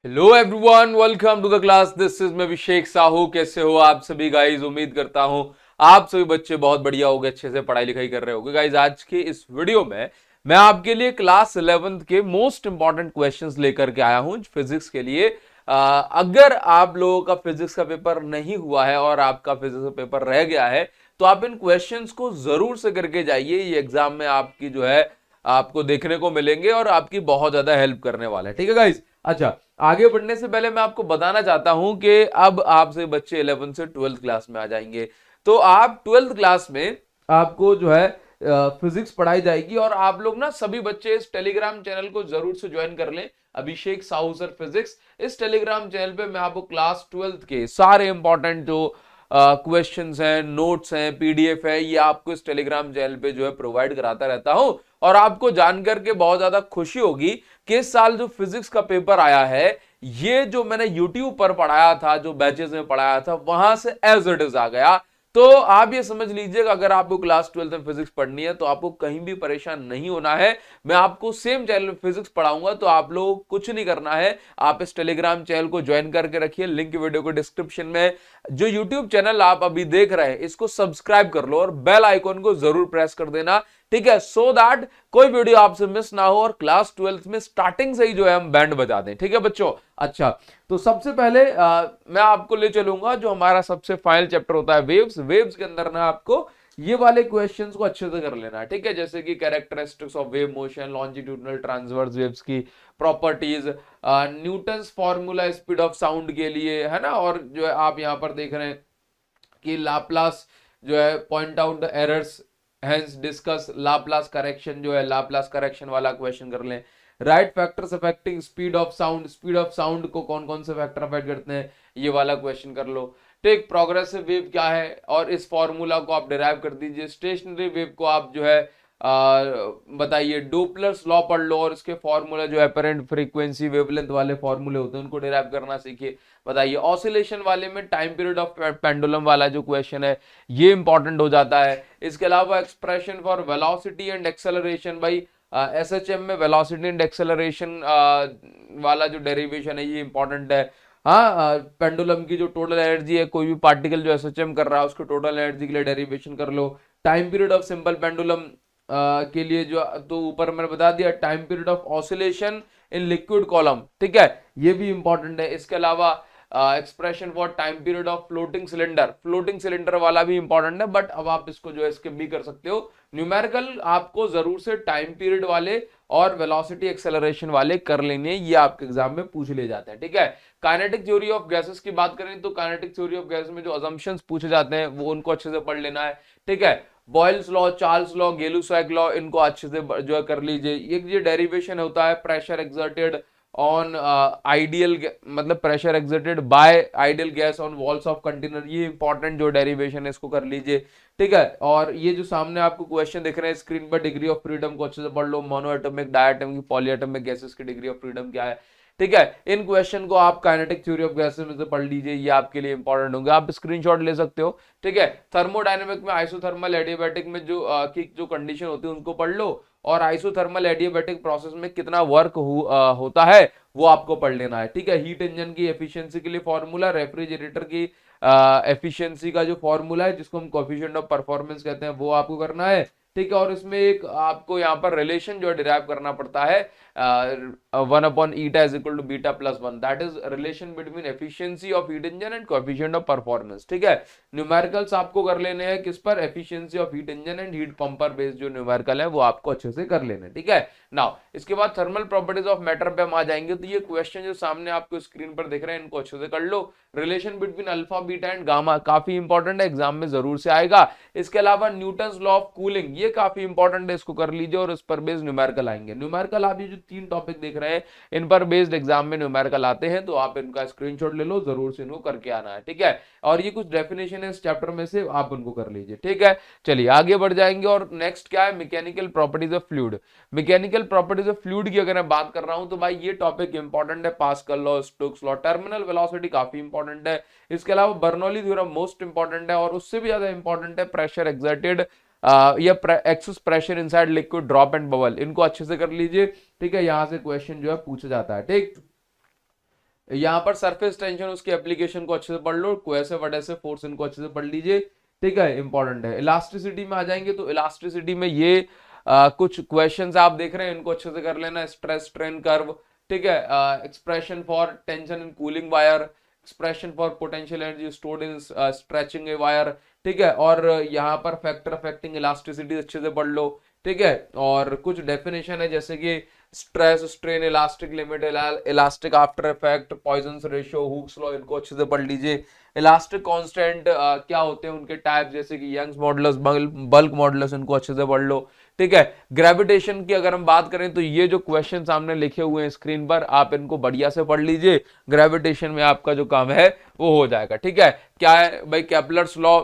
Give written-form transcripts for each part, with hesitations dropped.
Hello everyone, welcome to the class. This is मैं अभिषेक साहू। कैसे हो आप सभी गाइस? उम्मीद करता हूं आप सभी बच्चे बहुत बढ़िया होंगे, अच्छे से पढ़ाई लिखाई कर रहे होंगे। गाइस आज के इस वीडियो में मैं आपके लिए क्लास 11th के मोस्ट इंपॉर्टेंट क्वेश्चंस लेकर के आया हूं फिजिक्स के लिए। अगर आप लोगों का फिजिक्स का पेपर नहीं हुआ है और आपका फिजिक्स का पेपर रह गया है तो आप इन क्वेश्चंस को जरूर से करके जाइए। ये एग्जाम में आपकी जो है आपको देखने को मिलेंगे और आपकी बहुत ज्यादा हेल्प करने वाला है। ठीक है गाइस। अच्छा, आगे बढ़ने से पहले मैं आपको बताना चाहता हूं कि अब आपसे बच्चे 11 से 12th क्लास में आ जाएंगे। तो आप 12th क्लास में आपको जो है फिजिक्स पढ़ाई जाएगी और आप लोग ना सभी बच्चे इस टेलीग्राम चैनल को जरूर से ज्वाइन कर लें, अभिषेक साहू सर फिजिक्स। इस टेलीग्राम चैनल पे मैं आपको क्लास 12th के सारे इंपॉर्टेंट जो क्वेश्चंस हैं, नोट्स हैं, पीडीएफ है, ये आपको इस टेलीग्राम चैनल पे जो है प्रोवाइड कराता रहता हूं। और आपको जानकर के बहुत ज्यादा खुशी होगी कि इस साल जो फिजिक्स का पेपर आया है, ये जो मैंने यूट्यूब पर पढ़ाया था, जो बैचेस में पढ़ाया था, वहां से एज इट इज आ गया। तो आप ये समझ लीजिएगा अगर आपको क्लास 12th में फिजिक्स पढ़नी है तो आपको कहीं भी परेशान नहीं होना है। मैं आपको सेम चैनल में फिजिक्स पढ़ाऊंगा, तो आप लोग कुछ नहीं करना है, आप इस टेलीग्राम चैनल को ज्वाइन करके रखिए। लिंक वीडियो को डिस्क्रिप्शन में। जो यूट्यूब चैनल आप अभी देख रहे हैं इसको सब्सक्राइब कर लो और बेल आइकॉन को जरूर प्रेस कर देना, ठीक है, सो दैट कोई वीडियो आपसे मिस ना हो और क्लास 12th में स्टार्टिंग से ही जो है हम बैंड बजा दें। ठीक है बच्चों। अच्छा, तो सबसे पहले मैं आपको ले चलूंगा जो हमारा सबसे फाइनल चैप्टर होता है वेव्स। वेव्स के अंदर ना आपको ये वाले क्वेश्चंस को अच्छे से कर लेना है, ठीक है, जैसे कि characteristics of wave motion, longitudinal transverse waves की properties, Newton's formula speed of sound के लिए, है ना। और जो है आप यहां पर देख रहे हैं कि लाप्लास जो है point out the errors, hence discuss Laplace correction, जो है लाप्लास करेक्शन वाला क्वेश्चन कर लें। Right factors affecting speed of sound, speed of sound को कौन कौन से फैक्टर अफेक्ट करते हैं, ये वाला क्वेश्चन कर लो। ठीक, प्रोग्रेसिव वेव क्या है और इस फॉर्मूला को आप डिराइव कर दीजिए। स्टेशनरी वेव को आप जो है बताइए। डोपलर्स लॉ पढ़ लो और इसके फॉर्मूला जो अपेरेंट फ्रीक्वेंसी वेवलेंथ वाले फॉर्मूले होते हैं उनको डिराइव करना सीखिए। बताइए ऑसिलेशन वाले में टाइम पीरियड ऑफ पेंडुलम वाला जो क्वेश्चन है ये इंपॉर्टेंट हो जाता है। इसके अलावा expression for velocity and acceleration, भाई एसएचएम में वेलोसिटी एंड एक्सेलरेशन वाला जो डेरिवेशन है ये इंपॉर्टेंट है। हाँ, पेंडुलम की जो टोटल एनर्जी है, कोई भी पार्टिकल जो एसएचएम कर रहा है उसको टोटल एनर्जी के लिए डेरिवेशन कर लो। Time period of simple pendulum के लिए जो तो ऊपर मैंने बता दिया। Time period of oscillation in liquid column, ठीक है, ये भी इंपॉर्टेंट है। इसके अलावा expression for time period of floating cylinder, floating cylinder वाला भी इंपॉर्टेंट है, बट अब आप इसको जो है स्किप भी कर सकते हो। न्यूमेरिकल आपको जरूर से टाइम पीरियड वाले और वेलोसिटी एक्सेलरेशन वाले कर लेने, ये आपके एग्जाम में पूछ ले जाते हैं, ठीक है। काइनेटिक थ्योरी ऑफ गैसेस की बात करें तो काइनेटिक थ्योरी ऑफ गैसेस में जो अजम्पशंस पूछे जाते हैं वो उनको अच्छे से पढ़ लेना है, ठीक है। Boyle's law, Charles law, Gay Lussac law, इनको अच्छे से जो है कर लीजिए। ये डेरिवेशन होता है प्रेशर एक्सर्टेड ऑन आइडियल, मतलब pressure exerted by ideal gas on walls of container, ये इंपॉर्टेंट जो डेरिवेशन है इसको कर लीजिए, ठीक है। और ये जो सामने आपको क्वेश्चन दिख रहे हैं स्क्रीन पर, डिग्री ऑफ फ्रीडम को अच्छे से पढ़ लो। मोनोएटॉमिक, डायटॉमिक, पॉलीएटॉमिक गैसेस की डिग्री ऑफ फ्रीडम क्या है, ठीक है। इन क्वेश्चन को आप काइनेटिक थ्योरी ऑफ गैसेस में से पढ़ लीजिए, ये आपके लिए इंपॉर्टेंट होंगे, आप स्क्रीनशॉट ले सकते हो, ठीक है। थर्मोडायनेमिक में आइसोथर्मल एडियाबैटिक में जो की जो कंडीशन होती है उनको पढ़ लो। और आइसोथर्मल एडियाबैटिक प्रोसेस में कितना वर्क होता है वो आपको पढ़ लेना है, ठीक है। हीट इंजन की एफिशिएंसी के लिए फॉर्मूला, रेफ्रिजरेटर की एफिशिएंसी का जो फॉर्मूला है जिसको हम कोएफिशिएंट ऑफ परफॉर्मेंस कहते हैं वो आपको करना है, ठीक है। और इसमें एक आपको यहाँ पर रिलेशन जो डिराइव करना पड़ता है, 1/eta is equal to beta plus 1, that is relation between efficiency of heat engine and coefficient of performance, ठीक है। न्यूमेरिकल्स आपको कर लेने हैं किस पर, efficiency of heat engine and heat pump पर बेस्ड जो न्यूमेरिकल है वो आपको अच्छे से कर लेने, ठीक है। नाउ इसके बाद थर्मल प्रॉपर्टीज ऑफ मैटर पे हम आ जाएंगे। तो ये क्वेश्चन जो सामने आपको स्क्रीन पर दिख रहे हैं इनको अच्छे से कर लो। Relation between alpha, beta and gamma काफी इंपॉर्टेंट है, एग्जाम में जरूर से आएगा। इसके अलावा न्यूटन्स लॉ ऑफ कूलिंग, ये काफी इंपॉर्टेंट है, इसको कर लीजिए और इस पर बेस्ड न्यूमेरिकल आएंगे। न्यूमेरिकल आप ये जो 3 टॉपिक देख रहे हैं इन पर बेस्ड एग्जाम में न्यूमेरिकल आते हैं, तो आप इनका स्क्रीनशॉट ले लो, जरूर से इनको करके आना है, ठीक है। और ये कुछ डेफिनेशन है इस चैप्टर में से, आप उनको कर लीजिए, ठीक है। चलिए आगे बढ़ जाएंगे और नेक्स्ट क्या है, mechanical properties of fluid. Mechanical properties of fluid की अगर मैं बात कर रहा हूं तो भाई ये टॉपिक इंपॉर्टेंट है। Pascal law, Stokes law, terminal velocity काफी इंपॉर्टेंट है। इसके अलावा बर्नौली थ्योरम मोस्ट इंपॉर्टेंट है और उससे भी ज्यादा इंपॉर्टेंट है प्रेशर एक्सर्टेड या excess pressure inside liquid drop and bubble, इनको अच्छे से कर लीजिए, ठीक है। यहां से क्वेश्चन जो है पूछा जाता है, ठीक। यहाँ पर सरफेस टेंशन, उसकी एप्लीकेशन को अच्छे से पढ़ लो, कोएसिव एडहेसिव फोर्स इनको अच्छे से पढ़ लीजिए, ठीक है, इंपॉर्टेंट है। इलास्टिसिटी में आ जाएंगे तो इलास्टिसिटी में ये कुछ क्वेश्चंस आप देख रहे हैं, इनको अच्छे से कर लेना। स्ट्रेस स्ट्रेन कर्व, ठीक है, expression for tension in cooling wire, expression for potential energy stored in stretching a wire, ठीक है, और यहाँ पर फैक्टर अफेक्टिंग इलास्टिसिटी अच्छे से पढ़ लो, ठीक है। और कुछ डेफिनेशन है जैसे कि stress strain elastic limit, elastic after effect, Poisson's ratio, Hooke's law, इनको अच्छे से पढ़ लीजिए। इलास्टिक कांस्टेंट क्या होते हैं उनके टाइप, जैसे कि यंग्स मॉडुलस, बल्क मॉडुलस, इनको अच्छे से पढ़ लो, ठीक है। ग्रेविटेशन की अगर हम बात करें तो ये जो क्वेश्चन सामने लिखे हुए हैं स्क्रीन पर, आप इनको बढ़िया से पढ़ लीजिए। ग्रेविटेशन में आपका जो काम है वो हो जाएगा, ठीक है। क्या है भाई, Kepler's law,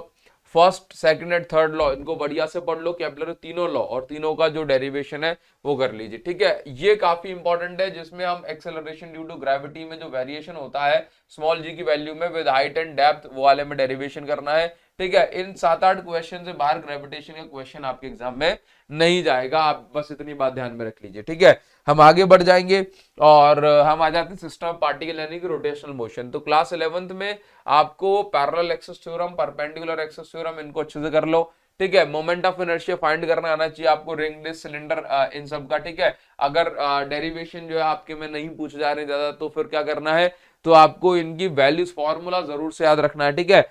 first second and third law, इनको बढ़िया से पढ़ लो। केपलर तीनों लॉ और तीनों का जो डेरिवेशन है वो कर लीजिए, ठीक है। ये काफी इंपॉर्टेंट है, जिसमें हम एक्सेलरेशन ड्यू टू ग्रेविटी में जो वेरिएशन होता है स्मॉल जी की वैल्यू में विद हाइट एंड डेप्थ, वो वाले में डेरिवेशन करना है, ठीक है। इन 7-8 क्वेश्चन से बाहर ग्रेविटेशन का क्वेश्चन आपके एग्जाम में नहीं जाएगा, आप बस इतनी बात ध्यान में रख लीजिए, ठीक है। हम आगे बढ़ जाएंगे और हम आ जाते हैं सिस्टम ऑफ पार्टिकल यानी कि रोटेशनल मोशन। तो क्लास 11th में आपको parallel axis theorem, perpendicular axis theorem, इनको अच्छे से कर लो, ठीक है। मोमेंट ऑफ इनर्शिया फाइंड करना आना चाहिए आपको, रिंग डिस्क सिलेंडर, इन सब का, ठीक है। अगर डेरिवेशन जो है आपके में नहीं पूछे जा रहे ज्यादा तो फिर क्या करना है, तो आपको इनकी वैल्यूज फॉर्मूला जरूर से याद रखना है, ठीक है।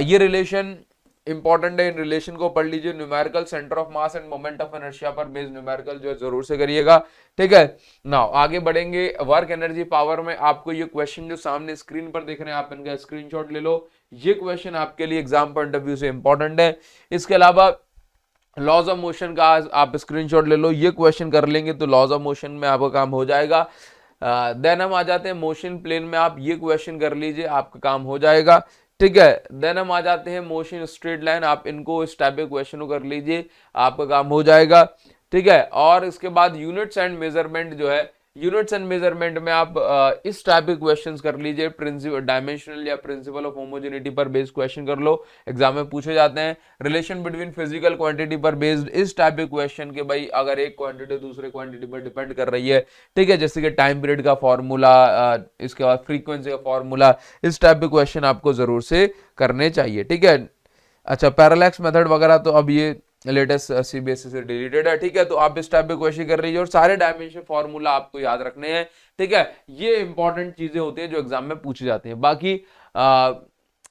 ये रिलेशन इंपॉर्टेंट है, इन रिलेशन को पढ़ लीजिए। Numerical centre of mass end moment of inertia पर बेस्ड न्यूमेरिकल जो है जरूर से करिएगा, ठीक है। नाउ आगे बढ़ेंगे। वर्क एनर्जी पावर में आपको ये क्वेश्चन जो सामने स्क्रीन पर देख रहे हैं, आप इनका स्क्रीनशॉट ले लो। ये क्वेश्चन आपके लिए एग्जाम पॉइंट ऑफ व्यू से इंपॉर्टेंट है। इसके अलावा लॉज ऑफ मोशन का आप स्क्रीनशॉट ले लो, ये क्वेश्चन कर लेंगे तो लॉज ऑफ मोशन में आपका काम हो जाएगा। देन हम आ जाते हैं मोशन प्लेन में, आप ये क्वेश्चन कर लीजिए, आपका काम हो जाएगा, ठीक है। देन हम आ जाते हैं मोशन स्ट्रेट लाइन, आप इनको इस टाइप के क्वेश्चन को कर लीजिए, आपका काम हो जाएगा, ठीक है। और इसके बाद यूनिट्स एंड मेजरमेंट जो है, यूनिट्स एंड मेजरमेंट में आप इस टाइप के क्वेश्चंस कर लीजिए। प्रिंसिपल डायमेंशनल या प्रिंसिपल ऑफ होमोजेनिटी पर बेस्ड क्वेश्चन कर लो, एग्जाम में पूछे जाते हैं। रिलेशन बिटवीन फिजिकल क्वांटिटी पर बेस्ड इस टाइप के क्वेश्चन के भाई अगर एक क्वांटिटी दूसरे क्वांटिटी पर डिपेंड कर रही है, ठीक है, जैसे कि टाइम पीरियड का फॉर्मूला, इसके बाद फ्रीक्वेंसी का फॉर्मूला, इस टाइप के क्वेश्चन आपको जरूर से करने चाहिए, ठीक है। अच्छा, पैरालैक्स मेथड वगैरह तो अब ये लेटेस्ट सीबीएसई से डिलीटेड है, ठीक है। तो आप इस टाइप के क्वेश्चन कर रही है और सारे डायमेंशन फॉर्मूला आपको याद रखने हैं, ठीक है। ये इंपॉर्टेंट चीजें होती हैं जो एग्जाम में पूछी जाती हैं। बाकी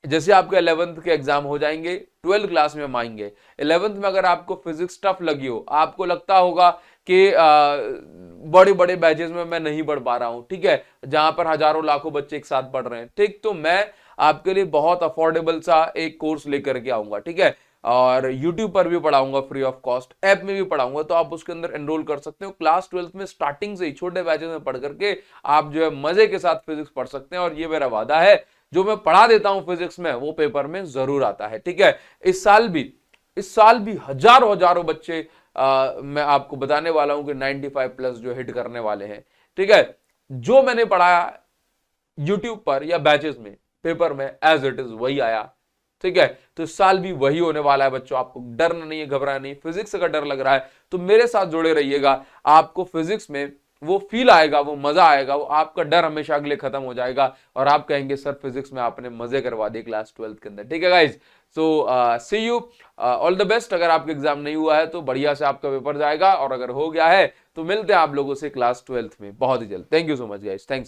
जैसे आपके 11th के एग्जाम हो जाएंगे, 12th क्लास में हम आएंगे। 11th में अगर आपको फिजिक्स टफ लगी हो, आपको लगता होगा कि बड़े बड़े बैचेस में मैं नहीं पढ़ पा रहा हूं, ठीक है, जहां पर हजारों लाखों बच्चे एक साथ पढ़ रहे हैं, ठीक, तो मैं आपके लिए बहुत अफोर्डेबल सा एक कोर्स लेकर के आऊंगा, ठीक है। और YouTube पर भी पढ़ाऊंगा फ्री ऑफ कॉस्ट, ऐप में भी पढ़ाऊंगा, तो आप उसके अंदर एनरोल कर सकते हो। क्लास 12th में स्टार्टिंग से ही छोटे बैचेस में पढ़ करके आप जो है मजे के साथ फिजिक्स पढ़ सकते हैं। और ये मेरा वादा है, जो मैं पढ़ा देता हूं फिजिक्स में वो पेपर में जरूर आता है, ठीक है। इस साल भी हजारों हजारों बच्चे मैं आपको बताने वाला हूं कि 95 प्लस जो हिट करने वाले हैं, ठीक है। जो मैंने पढ़ाया यूट्यूब पर या बैचेस में, पेपर में एज इट इज वही आया, ठीक है। तो इस साल भी वही होने वाला है बच्चों, आपको डरना नहीं है, घबराना नहीं। फिजिक्स का डर लग रहा है तो मेरे साथ जुड़े रहिएगा, आपको फिजिक्स में वो फील आएगा, वो मजा आएगा, वो आपका डर हमेशा अगले खत्म हो जाएगा और आप कहेंगे सर फिजिक्स में आपने मजे करवा दिए क्लास 12th के अंदर, ठीक है guys. So see you, all the best. अगर आपका एग्जाम नहीं हुआ है तो बढ़िया से आपका पेपर जाएगा, और अगर हो गया है तो मिलते हैं आप लोगों से क्लास 12th में बहुत ही जल्द। Thank you so much guys, thanks.